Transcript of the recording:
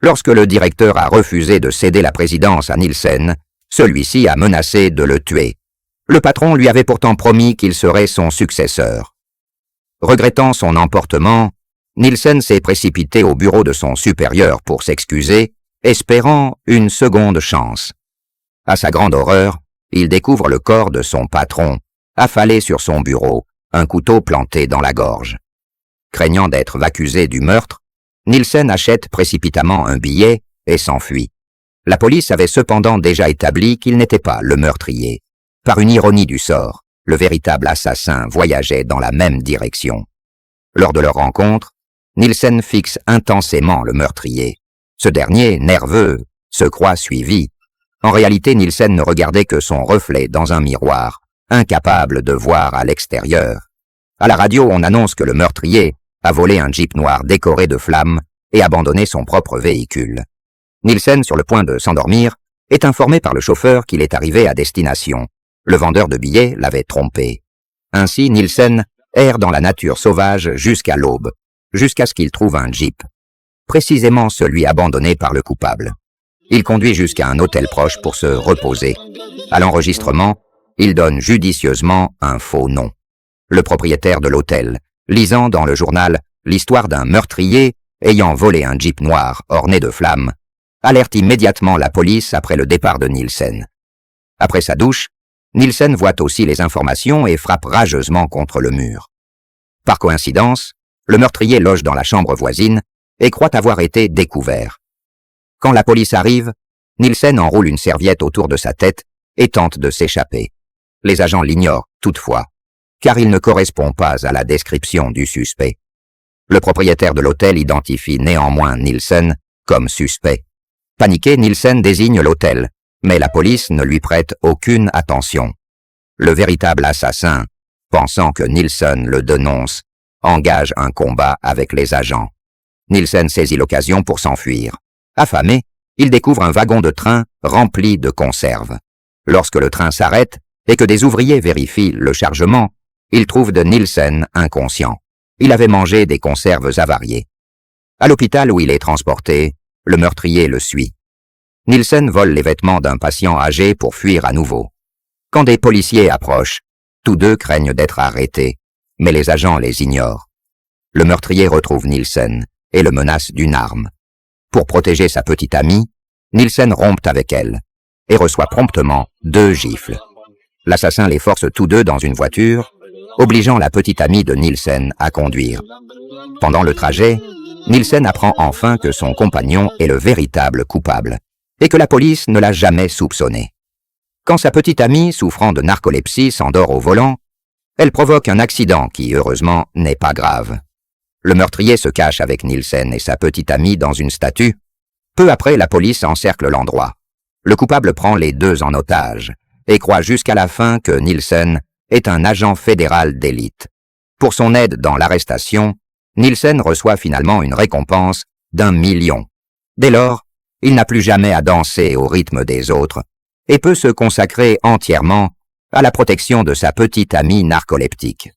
Lorsque le directeur a refusé de céder la présidence à Nielsen, celui-ci a menacé de le tuer. Le patron lui avait pourtant promis qu'il serait son successeur. Regrettant son emportement, Nielsen s'est précipité au bureau de son supérieur pour s'excuser, espérant une seconde chance. À sa grande horreur, il découvre le corps de son patron, affalé sur son bureau, un couteau planté dans la gorge. Craignant d'être accusé du meurtre, Nielsen achète précipitamment un billet et s'enfuit. La police avait cependant déjà établi qu'il n'était pas le meurtrier. Par une ironie du sort, le véritable assassin voyageait dans la même direction. Lors de leur rencontre, Nielsen fixe intensément le meurtrier. Ce dernier, nerveux, se croit suivi. En réalité, Nielsen ne regardait que son reflet dans un miroir, incapable de voir à l'extérieur. À la radio, on annonce que le meurtrier a volé un Jeep noir décoré de flammes et abandonné son propre véhicule. Nielsen, sur le point de s'endormir, est informé par le chauffeur qu'il est arrivé à destination. Le vendeur de billets l'avait trompé. Ainsi, Nielsen erre dans la nature sauvage jusqu'à l'aube, jusqu'à ce qu'il trouve un Jeep, précisément celui abandonné par le coupable. Il conduit jusqu'à un hôtel proche pour se reposer. À l'enregistrement, il donne judicieusement un faux nom. Le propriétaire de l'hôtel, lisant dans le journal l'histoire d'un meurtrier ayant volé un Jeep noir orné de flammes, alerte immédiatement la police après le départ de Nielsen. Après sa douche, Nielsen voit aussi les informations et frappe rageusement contre le mur. Par coïncidence, le meurtrier loge dans la chambre voisine et croit avoir été découvert. Quand la police arrive, Nielsen enroule une serviette autour de sa tête et tente de s'échapper. Les agents l'ignorent, toutefois, car il ne correspond pas à la description du suspect. Le propriétaire de l'hôtel identifie néanmoins Nielsen comme suspect. Paniqué, Nielsen désigne l'hôtel, mais la police ne lui prête aucune attention. Le véritable assassin, pensant que Nielsen le dénonce, engage un combat avec les agents. Nielsen saisit l'occasion pour s'enfuir. Affamé, il découvre un wagon de train rempli de conserves. Lorsque le train s'arrête et que des ouvriers vérifient le chargement, ils trouvent de Nielsen inconscient. Il avait mangé des conserves avariées. À l'hôpital où il est transporté, le meurtrier le suit. Nielsen vole les vêtements d'un patient âgé pour fuir à nouveau. Quand des policiers approchent, tous deux craignent d'être arrêtés, mais les agents les ignorent. Le meurtrier retrouve Nielsen et le menace d'une arme. Pour protéger sa petite amie, Nielsen rompt avec elle et reçoit promptement 2 gifles. L'assassin les force tous deux dans une voiture, obligeant la petite amie de Nielsen à conduire. Pendant le trajet, Nielsen apprend enfin que son compagnon est le véritable coupable et que la police ne l'a jamais soupçonné. Quand sa petite amie, souffrant de narcolepsie, s'endort au volant, elle provoque un accident qui, heureusement, n'est pas grave. Le meurtrier se cache avec Nielsen et sa petite amie dans une statue. Peu après, la police encercle l'endroit. Le coupable prend les deux en otage et croit jusqu'à la fin que Nielsen est un agent fédéral d'élite. Pour son aide dans l'arrestation, Nielsen reçoit finalement une récompense d'1 million. Dès lors, il n'a plus jamais à danser au rythme des autres et peut se consacrer entièrement à la protection de sa petite amie narcoleptique.